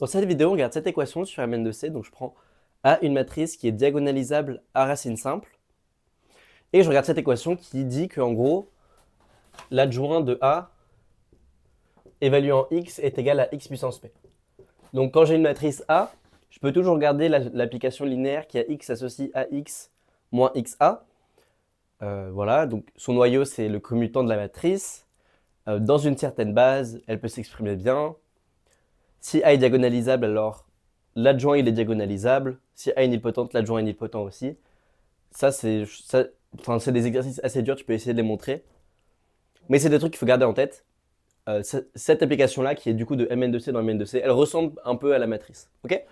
Dans cette vidéo, on regarde cette équation sur Mn de C. Donc je prends A, une matrice qui est diagonalisable à racine simple. Et je regarde cette équation qui dit qu'en gros, l'adjoint de A évaluant x est égal à x puissance p. Donc quand j'ai une matrice A, je peux toujours garder l'application linéaire qui a x associe à x moins xa. Voilà, donc son noyau c'est le commutant de la matrice. Dans une certaine base, elle peut s'exprimer bien. Si A est diagonalisable, alors l'adjoint il est diagonalisable. Si A est nilpotente, l'adjoint est nilpotent aussi. Ça, c'est des exercices assez durs, tu peux essayer de les montrer. Mais c'est des trucs qu'il faut garder en tête. Cette application-là, qui est du coup de Mn de C dans Mn de C, elle ressemble un peu à la matrice. Ok?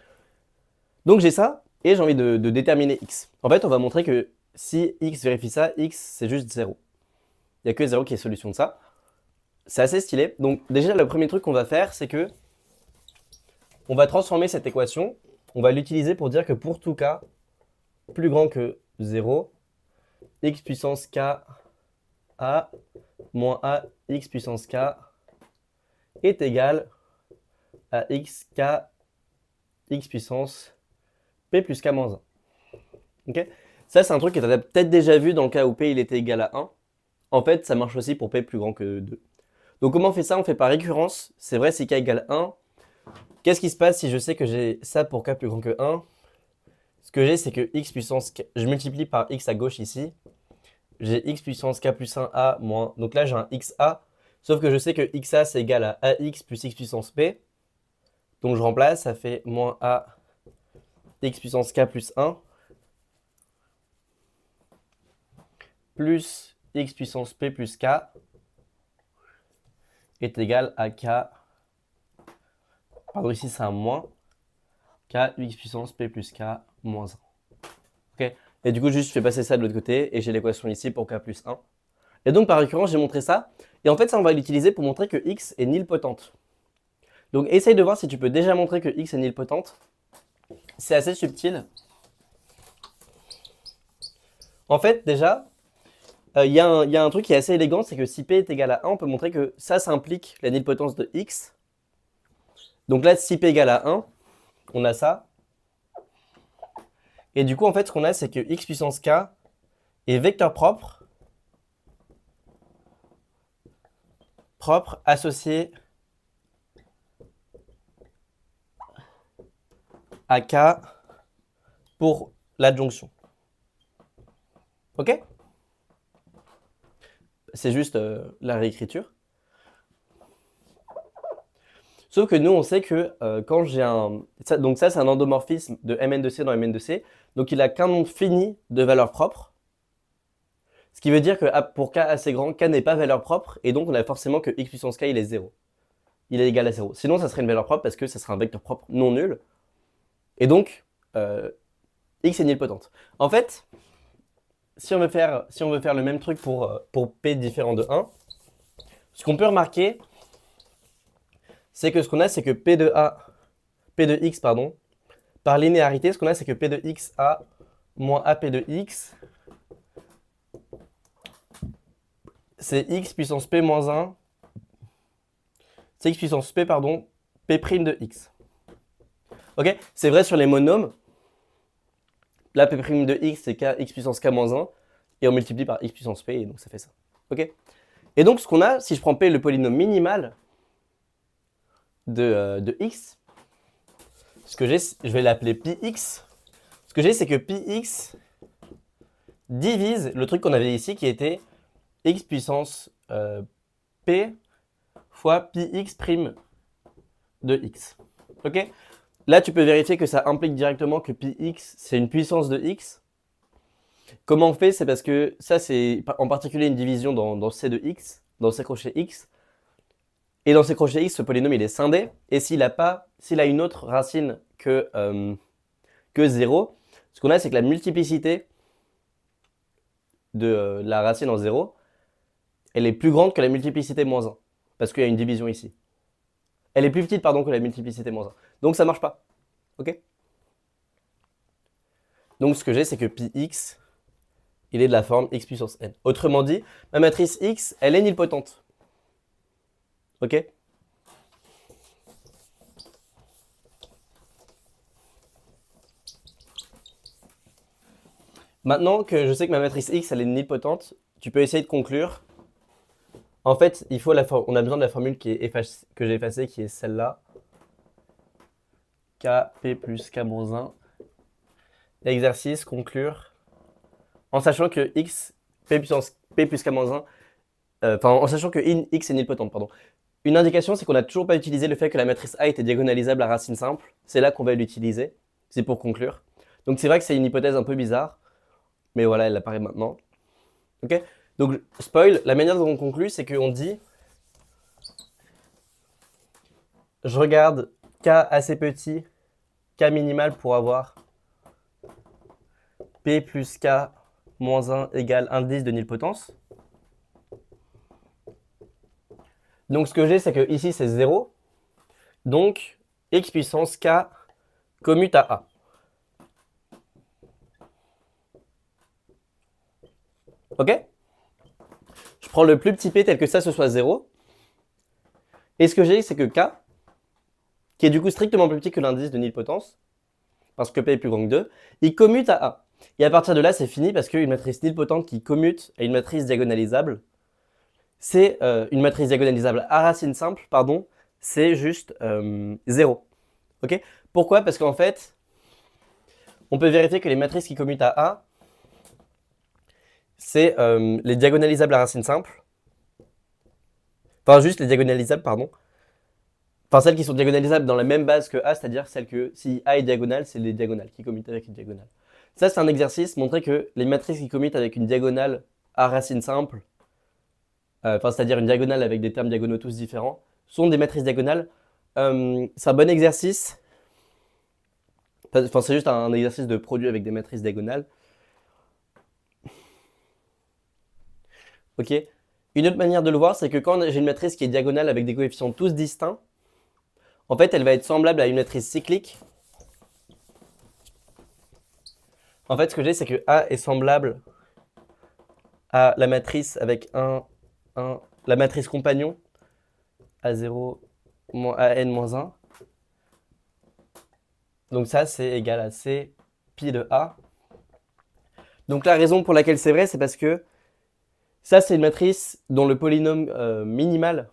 Donc j'ai ça, et j'ai envie de déterminer x. En fait, on va montrer que si x vérifie ça, x c'est juste 0. Il n'y a que 0 qui est solution de ça. C'est assez stylé. Donc déjà, le premier truc qu'on va faire, c'est que on va transformer cette équation. On va l'utiliser pour dire que pour tout cas plus grand que 0, x puissance k a moins a x puissance k est égal à x puissance p plus k moins 1. Okay, ça, c'est un truc que tu as peut-être déjà vu dans le cas où p il était égal à 1. En fait, ça marche aussi pour p plus grand que 2. Donc comment on fait ça? On fait par récurrence. C'est vrai, si k égale 1, qu'est-ce qui se passe si je sais que j'ai ça pour k plus grand que 1? Ce que j'ai, c'est que x puissance k, je multiplie par x à gauche ici. J'ai x puissance k plus 1a moins, donc là j'ai un xa, sauf que je sais que xa c'est égal à ax plus x puissance p. Donc je remplace, ça fait moins a x puissance k plus 1 plus x puissance p plus k est égal à k, pardon ici c'est un moins, k x puissance p plus k moins 1. Ok. Et du coup juste je fais passer ça de l'autre côté et j'ai l'équation ici pour k plus 1. Et donc par récurrence j'ai montré ça, et en fait ça on va l'utiliser pour montrer que x est nilpotente. Donc essaye de voir si tu peux déjà montrer que x est nilpotente. C'est assez subtil. En fait déjà, il y a un truc qui est assez élégant, c'est que si p est égal à 1, on peut montrer que ça implique la nilpotence de x. Donc là, si p égale à 1, on a ça. Et du coup, en fait, ce qu'on a, c'est que x puissance k est vecteur propre associé à k pour l'adjonction. Ok? C'est juste la réécriture. Sauf que nous, on sait que quand j'ai un... donc ça, c'est un endomorphisme de Mn de C dans Mn de C. Donc il n'a qu'un nombre fini de valeurs propres. Ce qui veut dire que pour k assez grand, k n'est pas valeur propre. Et donc on a forcément que x puissance k, il est 0. Il est égal à 0. Sinon, ça serait une valeur propre parce que ça serait un vecteur propre non nul. Et donc, x est nilpotente. En fait, si on veut faire le même truc pour p différent de 1, ce qu'on peut remarquer, c'est que ce qu'on a, c'est que p de x, pardon, par linéarité, ce qu'on a, c'est que p de x a moins ap de x, c'est x puissance p moins 1, c'est x puissance p, pardon, p' de x. Ok? C'est vrai sur les monômes. Là, p' de x, c'est x puissance k moins 1, et on multiplie par x puissance p, et donc ça fait ça. Ok? Et donc, ce qu'on a, si je prends p le polynôme minimal de x, ce que j'ai, je vais l'appeler πx. Ce que j'ai, c'est que πx divise le truc qu'on avait ici, qui était x puissance p fois πx' de x. Ok? Là, tu peux vérifier que ça implique directement que πx, c'est une puissance de x. Comment on fait? C'est parce que ça, c'est en particulier une division dans C de x, dans C crochet x. Et dans C crochet x, ce polynôme, il est scindé. Et s'il a une autre racine que 0, ce qu'on a, c'est que la multiplicité de la racine en 0, elle est plus grande que la multiplicité moins 1. Parce qu'il y a une division ici. Elle est plus petite, pardon, que la multiplicité moins 1. Donc ça marche pas. Ok? Donc ce que j'ai, c'est que πx, il est de la forme x puissance n. Autrement dit, ma matrice x, elle est nilpotente. Ok? Maintenant que je sais que ma matrice X, elle est nilpotente, tu peux essayer de conclure. En fait, on a besoin de la formule que j'ai effacée, qui est celle-là. Kp plus k moins 1. Exercice, conclure. En sachant que x, p puissance p plus k moins 1, en sachant que x est nilpotente, pardon. Une indication, c'est qu'on n'a toujours pas utilisé le fait que la matrice A était diagonalisable à racine simple. C'est là qu'on va l'utiliser. C'est pour conclure. Donc c'est vrai que c'est une hypothèse un peu bizarre. Mais voilà, elle apparaît maintenant. Ok. Donc, spoil, la manière dont on conclut, c'est qu'on dit je regarde k assez petit, k minimal pour avoir p plus k moins 1 égale indice de nilpotence. Donc ce que j'ai, c'est que ici c'est 0. Donc x puissance k commute à a. Ok? Je prends le plus petit p tel que ça, ce soit 0. Et ce que j'ai, c'est que k, qui est du coup strictement plus petit que l'indice de nilpotence, parce que p est plus grand que 2, il commute à a. Et à partir de là, c'est fini parce qu'une matrice nilpotente qui commute à une matrice diagonalisable, c'est une matrice diagonalisable à racine simple, pardon, c'est juste 0. Ok? Pourquoi? Parce qu'en fait, on peut vérifier que les matrices qui commutent à A, c'est les diagonalisables à racine simple. Enfin, juste les diagonalisables, pardon. Enfin, celles qui sont diagonalisables dans la même base que A, c'est-à-dire celles que si A est diagonale, c'est les diagonales qui commutent avec une diagonale. Ça, c'est un exercice, montrer que les matrices qui commutent avec une diagonale à racine simple, c'est-à-dire une diagonale avec des termes diagonaux tous différents, sont des matrices diagonales. C'est un bon exercice. Enfin, c'est juste un exercice de produit avec des matrices diagonales. Ok. Une autre manière de le voir, c'est que quand j'ai une matrice qui est diagonale avec des coefficients tous distincts, en fait, elle va être semblable à une matrice cyclique. En fait, ce que j'ai, c'est que A est semblable à la matrice avec la matrice compagnon A0 à n-1. Donc ça, c'est égal à C pi de A. Donc la raison pour laquelle c'est vrai, c'est parce que ça, c'est une matrice dont le polynôme minimal,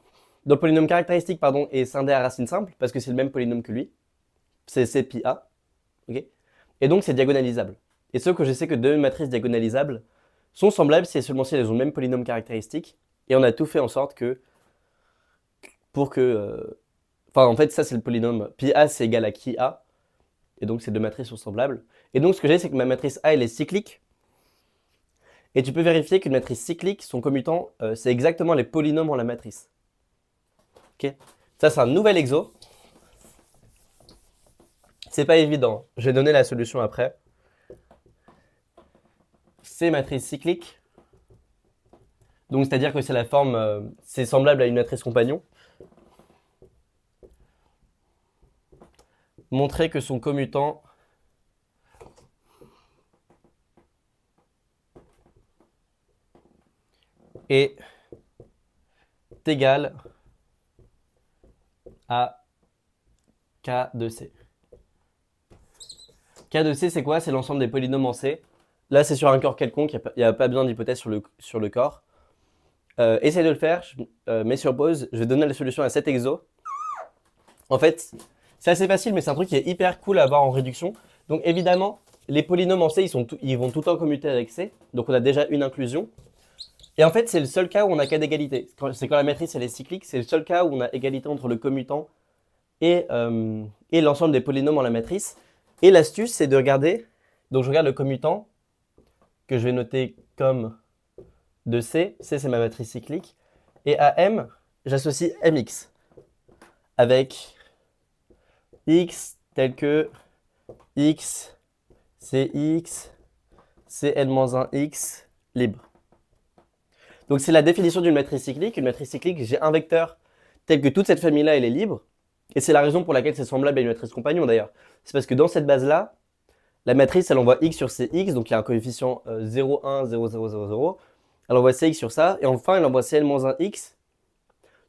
dont le polynôme caractéristique, pardon, est scindé à racine simple, parce que c'est le même polynôme que lui. C'est C pi A. Okay, et donc, c'est diagonalisable. Et ce que je sais que deux matrices diagonalisables sont semblables si et seulement si elles ont le même polynôme caractéristique. Et on a tout fait en sorte que, pour que... en fait, ça, c'est le polynôme. Pi A, c'est égal à qui A. Et donc, ces deux matrices sont semblables. Et donc, ce que j'ai, c'est que ma matrice A, elle est cyclique. Et tu peux vérifier qu'une matrice cyclique, son commutant, c'est exactement les polynômes en la matrice. Ok. Ça, c'est un nouvel exo. C'est pas évident. Je vais donner la solution après. C'est matrice cyclique. Donc, c'est-à-dire que c'est la forme, c'est semblable à une matrice compagnon. Montrer que son commutant est égal à K de C. K de C, c'est quoi? C'est l'ensemble des polynômes en C. Là, c'est sur un corps quelconque, il n'y a pas besoin d'hypothèse sur le corps. Essayez de le faire, je mets sur pause, je vais donner la solution à cet exo. En fait, c'est assez facile, mais c'est un truc qui est hyper cool à avoir en réduction. Donc évidemment, les polynômes en C, ils vont tout le temps commuter avec C. Donc on a déjà une inclusion. Et en fait, c'est le seul cas où on a cas d'égalité. C'est quand la matrice elle est cyclique, c'est le seul cas où on a égalité entre le commutant et l'ensemble des polynômes en la matrice. Et l'astuce, c'est de regarder. Donc je regarde le commutant, que je vais noter comme de C. C, c'est ma matrice cyclique. Et à M, j'associe Mx avec X tel que X, Cx, Cn-1x libre. Donc c'est la définition d'une matrice cyclique. Une matrice cyclique, j'ai un vecteur tel que toute cette famille-là, elle est libre. Et c'est la raison pour laquelle c'est semblable à une matrice compagnon d'ailleurs. C'est parce que dans cette base-là, la matrice, elle envoie x sur cx, donc il y a un coefficient 0, 1, 0, 0, 0, 0. Elle envoie cx sur ça, et enfin elle envoie cn-1x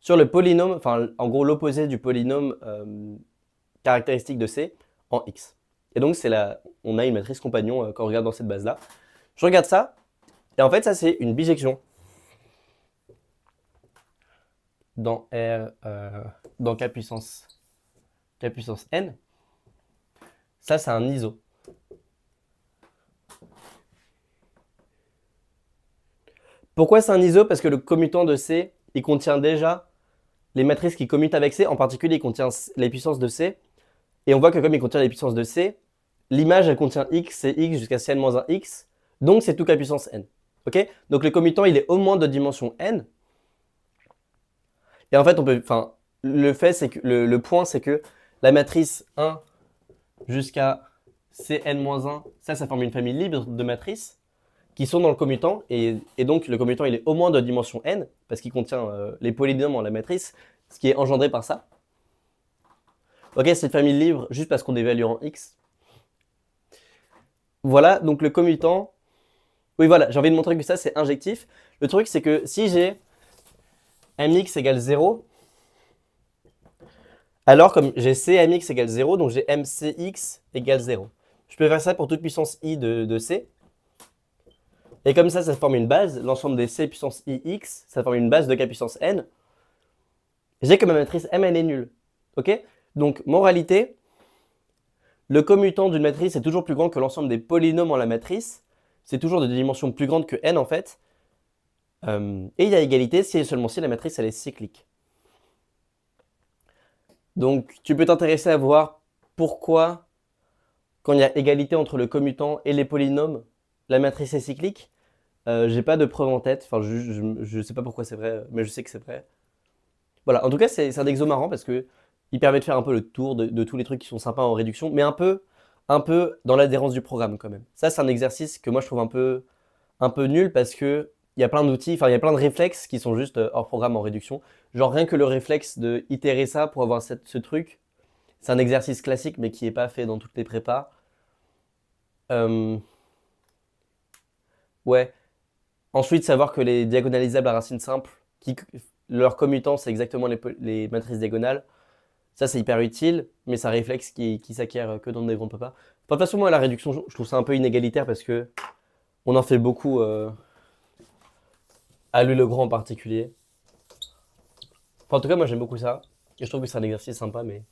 sur le polynôme, enfin en gros l'opposé du polynôme caractéristique de C en x. Et donc on a une matrice compagnon quand on regarde dans cette base-là. Je regarde ça, et en fait, ça, c'est une bijection dans R, dans K puissance N. Ça, c'est un iso. Pourquoi c'est un iso? Parce que le commutant de C, il contient déjà les matrices qui commutent avec C. En particulier, il contient les puissances de C. Et on voit que comme il contient les puissances de C, l'image, elle contient x, c'est x jusqu'à Cn-1x. Donc, c'est tout K puissance n. Ok? Donc, le commutant, il est au moins de dimension n. Et en fait, le fait, c'est que le point, c'est que la matrice 1 jusqu'à Cn-1, ça forme une famille libre de matrices qui sont dans le commutant. Et donc, le commutant, il est au moins de dimension n, parce qu'il contient les polynômes en la matrice, ce qui est engendré par ça. Ok, c'est une famille libre juste parce qu'on évalue en x. Voilà, donc le commutant. Oui, voilà, j'ai envie de montrer que ça, c'est injectif. Le truc, c'est que si j'ai mx égale 0, alors comme j'ai cmx égale 0, donc j'ai mcx égale 0. Je peux faire ça pour toute puissance i de c. Et comme ça forme une base. L'ensemble des c puissance ix, ça forme une base de k puissance n. J'ai que ma matrice M, elle est nulle. Ok? Donc, moralité, le commutant d'une matrice est toujours plus grand que l'ensemble des polynômes en la matrice. C'est toujours de dimensions plus grandes que n en fait. Et il y a égalité si et seulement si la matrice elle est cyclique. Donc tu peux t'intéresser à voir pourquoi, quand il y a égalité entre le commutant et les polynômes, la matrice est cyclique. J'ai pas de preuve en tête, enfin je sais pas pourquoi c'est vrai, mais je sais que c'est vrai. Voilà, en tout cas c'est un exo marrant parce que il permet de faire un peu le tour de tous les trucs qui sont sympas en réduction, mais un peu dans l'adhérence du programme quand même. Ça c'est un exercice que moi je trouve un peu nul parce que il y a plein d'outils, enfin il y a plein de réflexes qui sont juste hors programme en réduction. Genre rien que le réflexe de itérer ça pour avoir ce truc, c'est un exercice classique mais qui n'est pas fait dans toutes les prépas. Ouais. Ensuite, savoir que les diagonalisables à racine simple, leur commutant c'est exactement les matrices diagonales, ça c'est hyper utile, mais c'est un réflexe qui s'acquiert que dans des grandes prépas. Enfin, de toute façon, moi la réduction, je trouve ça un peu inégalitaire parce que on en fait beaucoup à Louis le Grand en particulier. Enfin, en tout cas, moi j'aime beaucoup ça. Et je trouve que c'est un exercice sympa, mais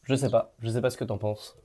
je sais pas ce que t'en penses.